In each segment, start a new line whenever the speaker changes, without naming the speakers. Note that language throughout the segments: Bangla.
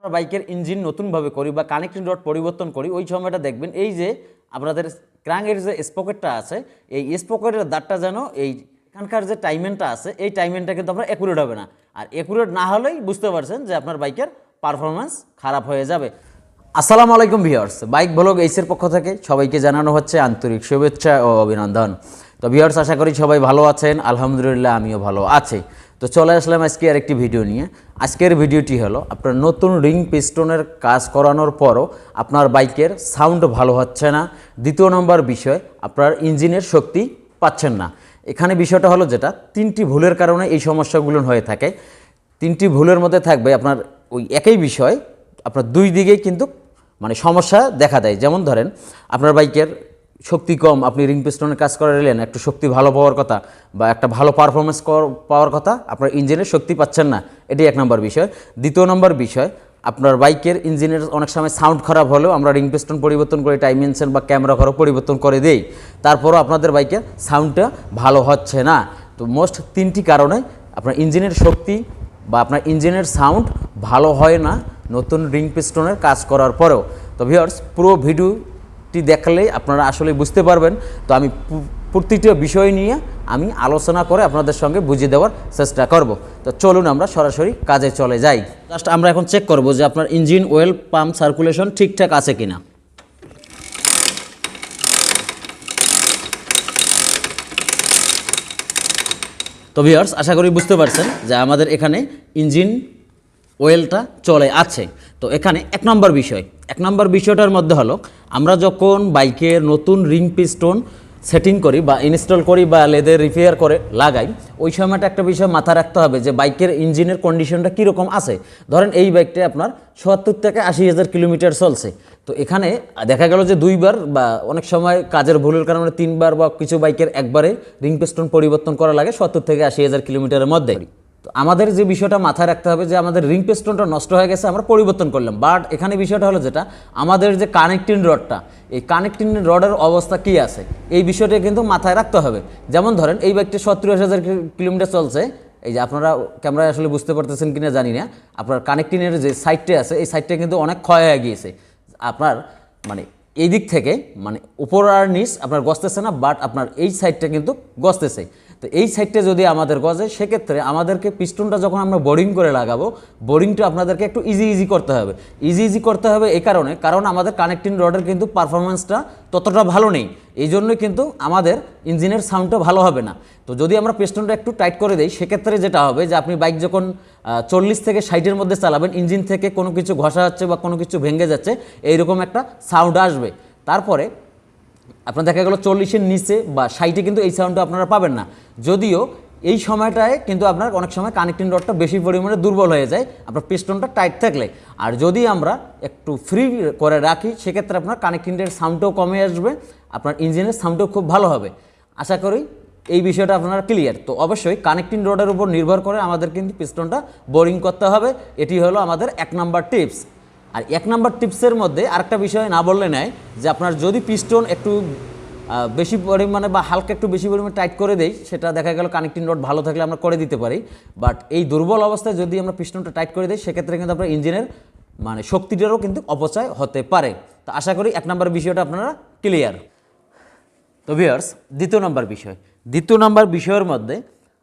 আমরা বাইকের ইঞ্জিন নতুনভাবে করি বা কানেক্টিং রড পরিবর্তন করি, ওই সময়টা দেখবেন এই যে আপনাদের ক্রাঙ্কের যে স্পকেটটা আছে, এই স্পকেটের দাঁতটা যেন এখানকার যে টাইমেনটা আছে, এই টাইমেনটা কিন্তু আপনার অ্যাকুরেট হবে না। আর অ্যাকুরেট না হলেই বুঝতে পারছেন যে আপনার বাইকের পারফরমেন্স খারাপ হয়ে যাবে। আসসালামু আলাইকুম ভিউয়ার্স, বাইক ব্লগ এইসের পক্ষ থেকে সবাইকে জানানো হচ্ছে আন্তরিক শুভেচ্ছা ও অভিনন্দন। তো ভিউয়ার্স, আশা করি সবাই ভালো আছেন। আলহামদুলিল্লাহ আমিও ভালো আছি। তো চলে আসলাম আজকে আরেকটি ভিডিও নিয়ে। আজকের ভিডিওটি হলো আপনার নতুন রিং পিস্টনের কাজ করানোর পরও আপনার বাইকের সাউন্ড ভালো হচ্ছে না। দ্বিতীয় নম্বর বিষয়, আপনার ইঞ্জিনের শক্তি পাচ্ছেন না। এখানে বিষয়টা হলো যেটা, তিনটি ভুলের কারণে এই সমস্যাগুলো হয়ে থাকে। তিনটি ভুলের মধ্যে থাকবে আপনার ওই একই বিষয়, আপনার দুই দিকেই কিন্তু সমস্যা দেখা দেয়। যেমন ধরেন, আপনার বাইকের শক্তি কম, আপনি রিং পিস্টনের কাজ করে নিলেন, একটু শক্তি ভালো পাওয়ার কথা বা একটা ভালো পারফরমেন্স পাওয়ার কথা, আপনার ইঞ্জিনের শক্তি পাচ্ছেন না, এটি এক নম্বর বিষয়। দ্বিতীয় নম্বর বিষয়, আপনার বাইকের ইঞ্জিনের অনেক সময় সাউন্ড খারাপ হলেও আমরা রিং পিস্টন পরিবর্তন করে ডাইমেনশন বা ক্যামেরা ঘরও পরিবর্তন করে দেই, তারপরও আপনাদের বাইকের সাউন্ডটা ভালো হচ্ছে না। তো মোস্ট তিনটি কারণে আপনার ইঞ্জিনের শক্তি বা আপনার ইঞ্জিনের সাউন্ড ভালো হয় না নতুন রিং পিস্টনের কাজ করার পরেও। তো ভিউয়ার্স, পুরো ভিডিওটি দেখলে আপনারা আসলে বুঝতে পারবেন। তো আমি প্রতিটা বিষয় নিয়ে আমি আলোচনা করে আপনাদের সঙ্গে বুঝিয়ে দেওয়ার চেষ্টা করব। তো চলুন আমরা সরাসরি কাজে চলে যাই। জাস্ট আমরা এখন চেক করব যে আপনার ইঞ্জিন অয়েল পাম্প সার্কুলেশন ঠিকঠাক আছে কিনা। তো ভিউয়ার্স, আশা করি বুঝতে পারছেন যে আমাদের এখানে ইঞ্জিন অয়েলটা চলে আছে। তো এখানে এক নম্বর বিষয়টার মধ্যে হলো, আমরা যখন বাইকের নতুন রিং পিস্টন সেটিং করি বা ইনস্টল করি বা লেদের রিপেয়ার করে লাগাই, ওই সময়টা একটা বিষয় মাথা রাখতে হবে যে বাইকের ইঞ্জিনের কন্ডিশনটা কীরকম আছে। ধরেন এই বাইকটা আপনার ৭০ থেকে ৮০,০০০ কিলোমিটার চলছে। তো এখানে দেখা গেল যে দুইবার বা অনেক সময় কাজের ভুলের কারণে তিনবার বা কিছু বাইকের একবারে রিং পিস্টন পরিবর্তন করা লাগে ৭০ থেকে ৮০,০০০ কিলোমিটারের মধ্যে। তো আমাদের যে বিষয়টা মাথায় রাখতে হবে যে আমাদের রিং পিস্টনটা নষ্ট হয়ে গেছে, আমরা পরিবর্তন করলাম, বাট এখানে বিষয়টা হলো যেটা, আমাদের যে কানেক্টিং রডটা, এই কানেক্টিং রডের অবস্থা কী আছে, এই বিষয়টা কিন্তু মাথায় রাখতে হবে। যেমন ধরেন এই বাইকটি ৭০,০০০ কিলোমিটার চলছে, এই যে আপনারা ক্যামেরায় আসলে বুঝতে পারতেছেন কিনা জানি না, আপনার কানেক্টিংয়ের যে সাইডটা আছে এই সাইডটা কিন্তু অনেক ক্ষয় হয়ে গিয়েছে। আপনার এই দিক থেকে উপর আর নিচ আপনার গসতেছে না, বাট আপনার এই সাইডটা কিন্তু গসতেছে। তো এই সাইডটা যদি আমাদের গজে, সেক্ষেত্রে আমাদেরকে পিস্টনটা যখন আমরা বোরিং করে লাগাবো, বোরিংটা আপনাদেরকে একটু ইজি করতে হবে। ইজি করতে হবে এই কারণ আমাদের কানেক্টিং রডের কিন্তু পারফরমেন্সটা ততটা ভালো নেই, এই জন্যই কিন্তু আমাদের ইঞ্জিনের সাউন্ডটা ভালো হবে না। তো যদি আমরা পিস্টনটা একটু টাইট করে দেই, সেক্ষেত্রে যেটা হবে যে আপনি বাইক যখন 40 থেকে 60-এর মধ্যে চালাবেন, ইঞ্জিন থেকে কোনো কিছু ঘষা যাচ্ছে বা কোনো কিছু ভেঙে যাচ্ছে, এইরকম একটা সাউন্ড আসবে। তারপরে আপনার দেখা গেল 40-এর নিচে বা 60-এ কিন্তু এই সাউন্ডটা আপনারা পাবেন না। যদিও এই সময়টায় কিন্তু আপনার অনেক সময় কানেক্টিং রডটা বেশি পরিমাণে দুর্বল হয়ে যায় আপনার পিস্টনটা টাইট থাকলে। আর যদি আমরা একটু ফ্রি করে রাখি, সেক্ষেত্রে আপনার কানেক্টিংয়ের সাউন্ডটাও কমে আসবে, আপনার ইঞ্জিনের সাউন্ডটাও খুব ভালো হবে। আশা করি এই বিষয়টা আপনারা ক্লিয়ার। তো অবশ্যই কানেক্টিং রডের উপর নির্ভর করে আমাদের কিন্তু পিস্টনটা বোরিং করতে হবে। এটি হলো আমাদের 1 নম্বর টিপস। আর 1 নম্বর টিপসের মধ্যে আরেকটা বিষয় না বললে নেয় যে আপনার যদি পিস্টন একটু বেশি পরিমাণে বা হালকা একটু বেশি পরিমাণে টাইট করে দেই, সেটা দেখা গেল কানেক্টিং রড ভালো থাকলে আমরা করে দিতে পারি, বাট এই দুর্বল অবস্থায় যদি আমরা পিস্টনটা টাইট করে দিই, সেক্ষেত্রে কিন্তু আপনার ইঞ্জিনের শক্তিটারও কিন্তু অপচয় হতে পারে। তো আশা করি 1 নম্বর বিষয়টা আপনারা ক্লিয়ার। তো ভিউয়ার্স, দ্বিতীয় নম্বর বিষয়ের মধ্যে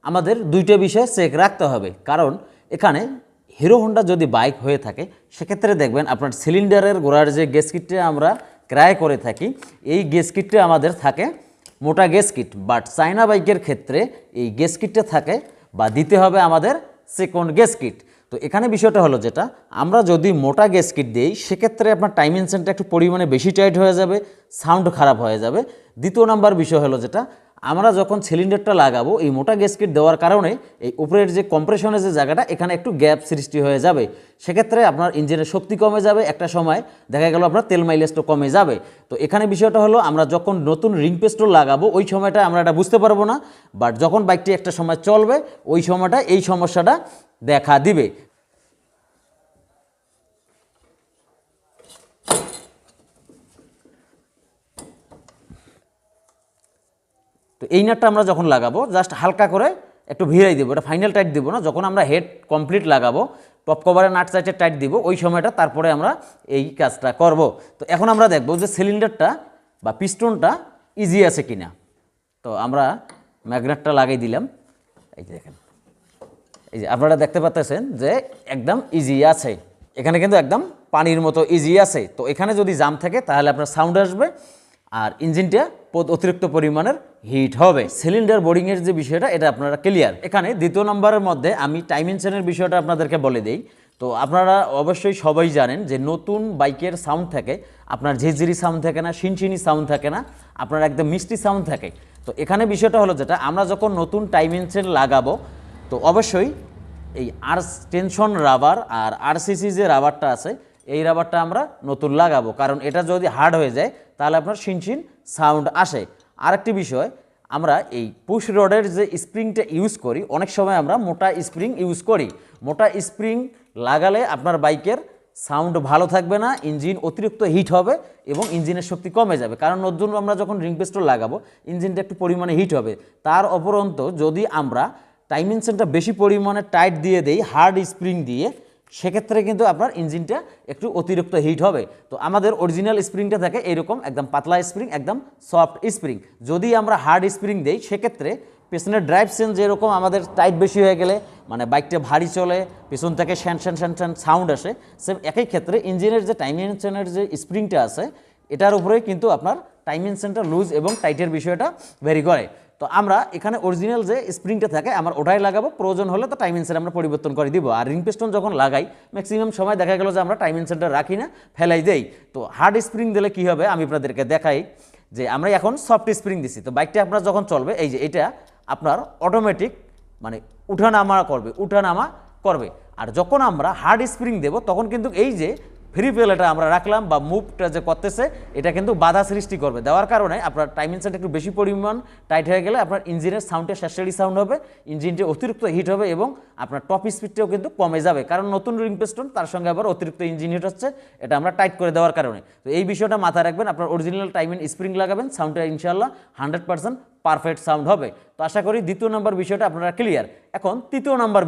আমাদের দুইটা বিষয় চেক রাখতে হবে। কারণ এখানে হিরো হোন্ডা যদি বাইক হয়ে থাকে, সেক্ষেত্রে দেখবেন আপনার সিলিন্ডারের গোড়ার যে গ্যাস কিটটা আমরা ক্রয় করে থাকি, এই গ্যাস কিটটা আমাদের থাকে মোটা গ্যাস কিট, বাট চায়না বাইকের ক্ষেত্রে এই গ্যাস কিটটা থাকে বা দিতে হবে আমাদের সেকেন্ড গ্যাস কিট। তো এখানে বিষয়টা হলো যেটা, আমরা যদি মোটা গ্যাস কিট দিই, সেক্ষেত্রে আপনার টাইমেনশনটা একটু পরিমাণে বেশি টাইট হয়ে যাবে, সাউন্ড খারাপ হয়ে যাবে। দ্বিতীয় নাম্বার বিষয় হলো যেটা, আমরা যখন সিলিন্ডারটা লাগাবো, এই মোটা গ্যাস কিট দেওয়ার কারণে এই উপরের যে কম্প্রেশনের যে জায়গাটা, এখানে একটু গ্যাপ সৃষ্টি হয়ে যাবে। সেক্ষেত্রে আপনার ইঞ্জিনের শক্তি কমে যাবে, একটা সময় দেখা গেল আপনার তেল মাইলেজটা কমে যাবে। তো এখানে বিষয়টা হলো, আমরা যখন নতুন রিং পিস্টন লাগাবো, ওই সময়টা আমরা এটা বুঝতে পারবো না, বাট যখন বাইকটি একটা সময় চলবে, ওই সময়টা এই সমস্যাটা দেখা দিবে। তো এই নাটটা আমরা যখন লাগাবো, জাস্ট হালকা করে একটু ভিড়াই দেবো, এটা ফাইনাল টাইট দেবো না। যখন আমরা হেড কমপ্লিট লাগাবো, টপ কভারে নাট সাইডে টাইট দিব ওই সময়টা তারপরে আমরা এই কাজটা করব। তো এখন আমরা দেখব যে সিলিন্ডারটা বা পিস্টনটা ইজি আছে কিনা। তো আমরা ম্যাগনেটটা লাগিয়ে দিলাম, এই যে দেখেন, এই যে আপনারা দেখতে পাচ্ছেন যে একদম ইজি আছে, এখানে কিন্তু একদম পানির মতো ইজি আছে। তো এখানে যদি জাম থাকে তাহলে আপনার সাউন্ড আসবে আর ইঞ্জিনটা অতিরিক্ত পরিমাণের হিট হবে। সিলিন্ডার বোর্ডিংয়ের যে বিষয়টা এটা আপনারা ক্লিয়ার। এখানে দ্বিতীয় নম্বরের মধ্যে আমি টাইমেনশনের বিষয়টা আপনাদেরকে বলে দিই। তো আপনারা অবশ্যই সবাই জানেন যে নতুন বাইকের সাউন্ড থাকে আপনার ঝিরঝিরি সাউন্ড থাকে না, শিনশিনি সাউন্ড থাকে না, আপনার একদম মিষ্টি সাউন্ড থাকে। তো এখানে বিষয়টা হলো যেটা আমরা যখন নতুন টাইমেনশন লাগাবো তো অবশ্যই এই আর টেনশন রাবার আর আরসিসি যে রাবারটা আছে এই রাবারটা আমরা নতুন লাগাবো, কারণ এটা যদি হার্ড হয়ে যায় তাহলে আপনার শিনশিন সাউন্ড আসে। আরেকটি বিষয়, আমরা এই পুশ রডের যে স্প্রিংটা ইউজ করি অনেক সময় আমরা মোটা স্প্রিং ইউজ করি। মোটা স্প্রিং লাগালে আপনার বাইকের সাউন্ড ভালো থাকবে না, ইঞ্জিন অতিরিক্ত হিট হবে এবং ইঞ্জিনের শক্তি কমে যাবে। কারণ নতুন আমরা যখন রিং পিস্টন লাগাবো ইঞ্জিনটা একটু পরিমাণে হিট হবে। তার অপরন্ত যদি আমরা টাইমেনশনটা বেশি পরিমাণে টাইট দিয়ে দেই হার্ড স্প্রিং দিয়ে, সেক্ষেত্রে কিন্তু আপনার ইঞ্জিনটা একটু অতিরিক্ত হিট হবে। তো আমাদের অরিজিনাল স্প্রিংটা থাকে এরকম একদম পাতলা স্প্রিং, একদম সফট স্প্রিং। যদি আমরা হার্ড স্প্রিং দেই সেক্ষেত্রে পেছনের ড্রাইভ সেন্স যেরকম আমাদের টাইট বেশি হয়ে গেলে মানে বাইকটা ভারী চলে, পেছন থেকে শ্যান শ্যান শ্যান শ্যান সাউন্ড আসে, সেম একই ক্ষেত্রে ইঞ্জিনের যে টাইমেনশনের যে স্প্রিংটা আছে এটার উপরেই কিন্তু আপনার টাইমেনশনটা লুজ এবং টাইটের বিষয়টা ভ্যারি করে। তো আমরা এখানে অরিজিনাল যে স্প্রিংটা থাকে আমার ওটাই লাগাবো, প্রয়োজন হলে তো টাইমেনশন আমরা পরিবর্তন করে দিব। আর রিং পিস্টন যখন লাগাই ম্যাক্সিমাম সময় দেখা গেল যে আমরা টাইমেনশনটা রাখি না, ফেলাই দেই। তো হার্ড স্প্রিং দিলে কী হবে আমি আপনাদেরকে দেখাই যে আমরা এখন সফট স্প্রিং দিছি। তো বাইকটা আপনার যখন চলবে এই যে এটা আপনার অটোমেটিক মানে উঠানামা করবে। আর যখন আমরা হার্ড স্প্রিং দেব তখন কিন্তু এই যে ফ্রি পেলেটা আমরা রাখলাম বা মুভটা যে করতেছে এটা কিন্তু বাধা সৃষ্টি করবে। দেওয়ার কারণে আপনার টাইমেনশনটা একটু বেশি পরিমাণ টাইট হয়ে গেলে আপনার ইঞ্জিনের সাউন্ডটা স্যাঁতসেঁতে সাউন্ড হবে, ইঞ্জিনটা অতিরিক্ত হিট হবে এবং আপনার টপ স্পিডটাও কিন্তু কমে যাবে। কারণ নতুন রিং পিস্টন তার সঙ্গে আবার অতিরিক্ত ইঞ্জিন হিট হচ্ছে, এটা আমরা টাইট করে দেওয়ার কারণে। তো এই বিষয়টা মাথায় রাখবেন, আপনার অরিজিনাল টাইমেন স্প্রিং লাগাবেন, সাউন্ডটা ইনশাআল্লাহ 100% পারফেক্ট সাউন্ড হবে। তো আশা করি দ্বিতীয় নম্বর বিষয়টা আপনারা ক্লিয়ার। এখন তৃতীয় নম্বর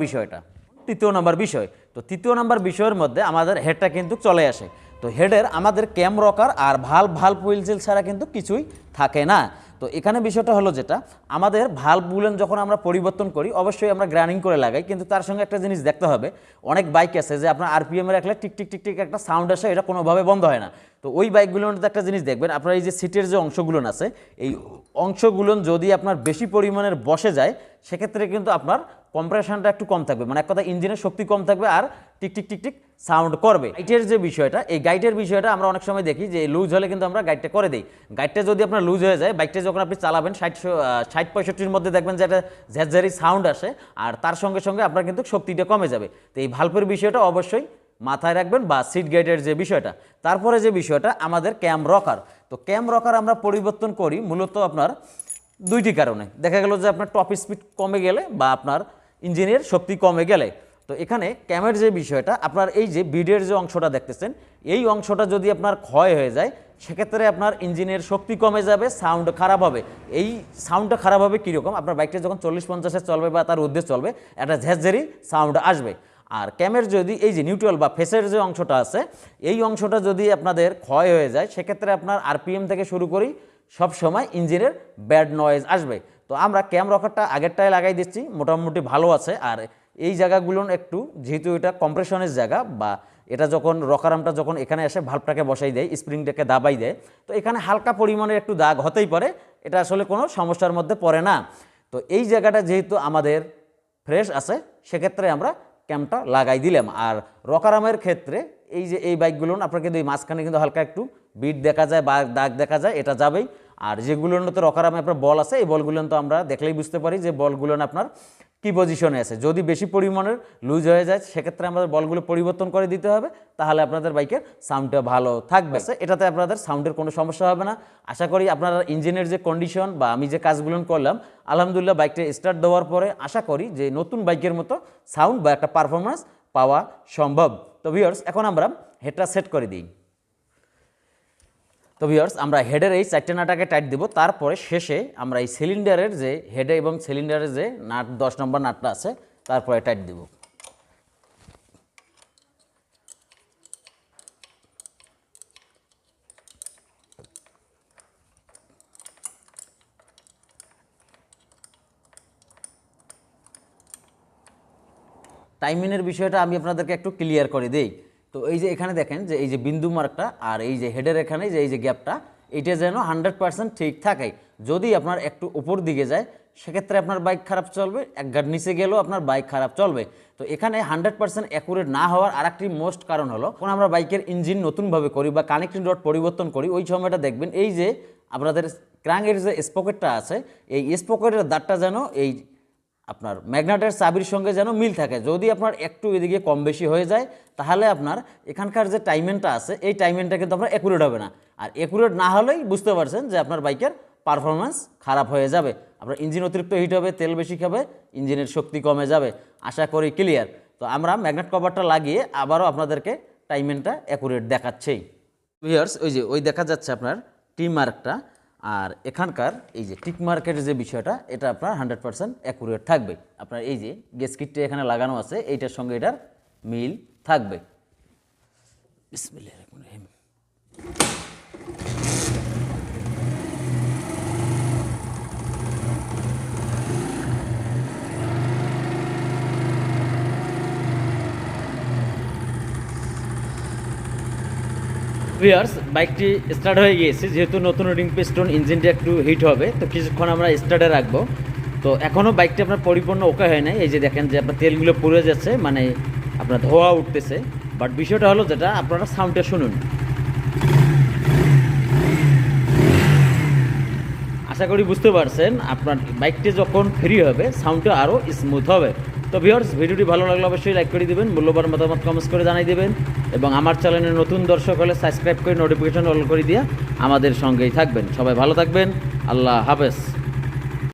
বিষয়, তো তৃতীয় নম্বর বিষয়ের মধ্যে আমাদের হেডটা কিন্তু চলে আসে। তো হেডের আমাদের ক্যাম রকার আর ভাল্ব হুইল জেল ছাড়া কিন্তু কিছুই থাকে না। তো এখানে বিষয়টা হলো যেটা আমাদের ভাল্ব বুলেন যখন আমরা পরিবর্তন করি অবশ্যই আমরা গ্রাইন্ডিং করে লাগাই, কিন্তু তার সঙ্গে একটা জিনিস দেখতে হবে, অনেক বাইক আছে যে আপনার আরপিএমে রাখলে টিক টিক টিক টিক একটা সাউন্ড আসে, এটা কোনোভাবে বন্ধ হয় না। তো ওই বাইকগুলোর মধ্যে একটা জিনিস দেখবেন, আপনার এই যে সিটের যে অংশগুলো আছে এই অংশগুলো যদি আপনার বেশি পরিমাণের বসে যায় সেক্ষেত্রে কিন্তু আপনার কম্প্রেশনটা একটু কম থাকবে, মানে এক কথা ইঞ্জিনের শক্তি কম থাকবে আর tick tick tick tick sound করবে। গাইডের যে বিষয়টা, এই গাইডের বিষয়টা আমরা অনেক সময় দেখি যে লুজ হলে কিন্তু আমরা গাইডটা করে দিই। গাইডটা যদি আপনার লুজ হয়ে যায় বাইকটা যখন আপনি চালাবেন 60-65-র মধ্যে দেখবেন যে একটা ঝেরঝেরি সাউন্ড আসে আর তার সঙ্গে সঙ্গে আপনার কিন্তু শক্তিটা কমে যাবে। তো এই ভাল্বের বিষয়টা অবশ্যই মাথায় রাখবেন বা সিট গাইডের যে বিষয়টা। তারপরে যে বিষয়টা আমাদের ক্যাম রকার, তো ক্যাম রকার আমরা পরিবর্তন করি মূলত আপনার দুইটি কারণে। দেখা গেল যে আপনার টপ স্পিড কমে গেলে বা আপনার ইঞ্জিনের শক্তি কমে গেলে। তো এখানে ক্যামের যে বিষয়টা আপনার এই যে বিডের যে অংশটা দেখতেছেন এই অংশটা যদি আপনার ক্ষয় হয়ে যায় সেক্ষেত্রে আপনার ইঞ্জিনের শক্তি কমে যাবে, সাউন্ড খারাপ হবে। এই সাউন্ডটা খারাপ হবে কীরকম, আপনার বাইকটা যখন 40-50-এ চলবে বা তার উদ্দেশ্যে চলবে একটা ঝেরঝেরি সাউন্ড আসবে। আর ক্যামের যদি এই যে নিউট্রাল বা ফেসের যে অংশটা আছে এই অংশটা যদি আপনাদের ক্ষয় হয়ে যায় সেক্ষেত্রে আপনার আরপিএম থেকে শুরু করি সব সময় ইঞ্জিনের ব্যাড নয়েজ আসবে। তো আমরা ক্যাম রকারটা আগেরটায় লাগাই দিচ্ছি, মোটামুটি ভালো আছে। আর এই জায়গাগুলো একটু যেহেতু এটা কম্প্রেশনের জায়গা বা এটা যখন রকারামটা যখন এখানে এসে ভাল্বটাকে বসাই দেয়, স্প্রিংটাকে দাবাই দেয়, তো এখানে হালকা পরিমাণের একটু দাগ হতেই পারে, এটা আসলে কোনো সমস্যার মধ্যে পড়ে না। তো এই জায়গাটা যেহেতু আমাদের ফ্রেশ আছে সেক্ষেত্রে আমরা ক্যামটা লাগাই দিলাম। আর রকারামের ক্ষেত্রে এই যে এই বাইকগুলো আপনার কিন্তু এই মাঝখানে কিন্তু হালকা একটু বিট দেখা যায় বা দাগ দেখা যায়, এটা যাবেই। আর যেগুলোর তো রকারামে আপনার বল আছে এই বলগুলো তো আমরা দেখলেই বুঝতে পারি যে বলগুলো আপনার কী পজিশনে আছে। যদি বেশি পরিমাণের লুজ হয়ে যায় সেক্ষেত্রে আমাদের বলগুলো পরিবর্তন করে দিতে হবে, তাহলে আপনাদের বাইকের সাউন্ডটা ভালো থাকবে। এটাতে আপনাদের সাউন্ডের কোনো সমস্যা হবে না। আশা করি আপনারা ইঞ্জিনের যে কন্ডিশন বা আমি যে কাজগুলো করলাম আলহামদুলিল্লাহ বাইকটা স্টার্ট দেওয়ার পরে আশা করি যে নতুন বাইকের মতো সাউন্ড বা একটা পারফরমেন্স পাওয়া সম্ভব। তো ভিউয়ার্স এখন আমরা হেডটা সেট করে দিই। তো ভিউয়ার্স আমরা হেডের এই 4টে নাটাকে টাইট দেব, তারপরে শেষে আমরা এই সিলিন্ডারের যে হেডে এবং সিলিন্ডারের যে নাট 10 নম্বর নাটটা আছে তারপরে টাইট দেব। টাইমিংয়ের বিষয়টা আমি আপনাদেরকে একটু ক্লিয়ার করে দেই। তো এই যে এখানে দেখেন যে এই যে বিন্দু মার্কটা আর এই যে হেডের এখানে যে এই যে গ্যাপটা, এটা যেন 100% ঠিক থাকে। যদি আপনার একটু উপর দিকে যায় সেক্ষেত্রে আপনার বাইক খারাপ চলবে, এক ঘাট নিচে গেলেও আপনার বাইক খারাপ চলবে। তো এখানে 100% অ্যাকুরেট না হওয়ার আরেকটি মোস্ট কারণ হলো, যখন আমরা বাইকের ইঞ্জিন নতুনভাবে করি বা কানেক্টিং রড পরিবর্তন করি, ওই সময়টা দেখবেন এই যে আপনাদের ক্রাঙ্কের যে স্পকেটটা আছে, এই স্পকেটের দাঁতটা যেন এই আপনার ম্যাগনেটের চাবির সঙ্গে যেন মিল থাকে। যদি আপনার একটু এদিকে কম বেশি হয়ে যায় তাহলে আপনার এখানকার যে টাইমিংটা আছে এই টাইমিংটা কিন্তু আপনার অ্যাকুরেট হবে না। আর অ্যাকুরেট না হলেই বুঝতে পারছেন যে আপনার বাইকের পারফরমেন্স খারাপ হয়ে যাবে, আপনার ইঞ্জিন অতিরিক্ত হিট হবে, তেল বেশি খাবে, ইঞ্জিনের শক্তি কমে যাবে। আশা করি ক্লিয়ার। তো আমরা ম্যাগনেট কভারটা লাগিয়ে আবারও আপনাদেরকে টাইমিংটা অ্যাকুরেট দেখাচ্ছেই। ভিউয়ার্স, ওই যে ওই দেখা যাচ্ছে আপনার টি মার্কটা, আর এখানকার এই যে টিক মার্কের যে বিষয়টা, এটা আপনার 100% অ্যাকুরেট থাকবে। আপনার এই যে গ্যাসকিটটা এখানে লাগানো আছে এইটার সঙ্গে এটার মিল থাকবে। বিসমিল্লাহির রহমানির রহিম। ভিউয়ার্স, বাইকটি স্টার্ট হয়ে গিয়েছে। যেহেতু নতুন রিং পিস্টন, ইঞ্জিনটা একটু হিট হবে, তো কিছুক্ষণ আমরা স্টার্টে রাখবো। তো এখনও বাইকটি আপনার পরিপূর্ণ ওকে হয় নাই। এই যে দেখেন যে আপনার তেলগুলো পুড়ে যাচ্ছে, মানে আপনার ধোয়া উঠতেছে। বাট বিষয়টা হলো যেটা, আপনারা সাউন্ডটা শুনুন। আশা করি বুঝতে পারছেন, আপনার বাইকটি যখন ফ্রি হবে সাউন্ডটা আরও স্মুথ হবে। তো ভিউয়ার্স, ভিডিওটি ভালো লাগলে অবশ্যই লাইক করে দিবেন, মূল্যবান মতামত কমেন্টস করে জানাই দেবেন, এবং আমার চ্যানেলে নতুন দর্শক হলে সাবস্ক্রাইব করে নোটিফিকেশন অল করে দিয়ে আমাদের সঙ্গেই থাকবেন। সবাই ভালো থাকবেন, আল্লাহ হাফেজ।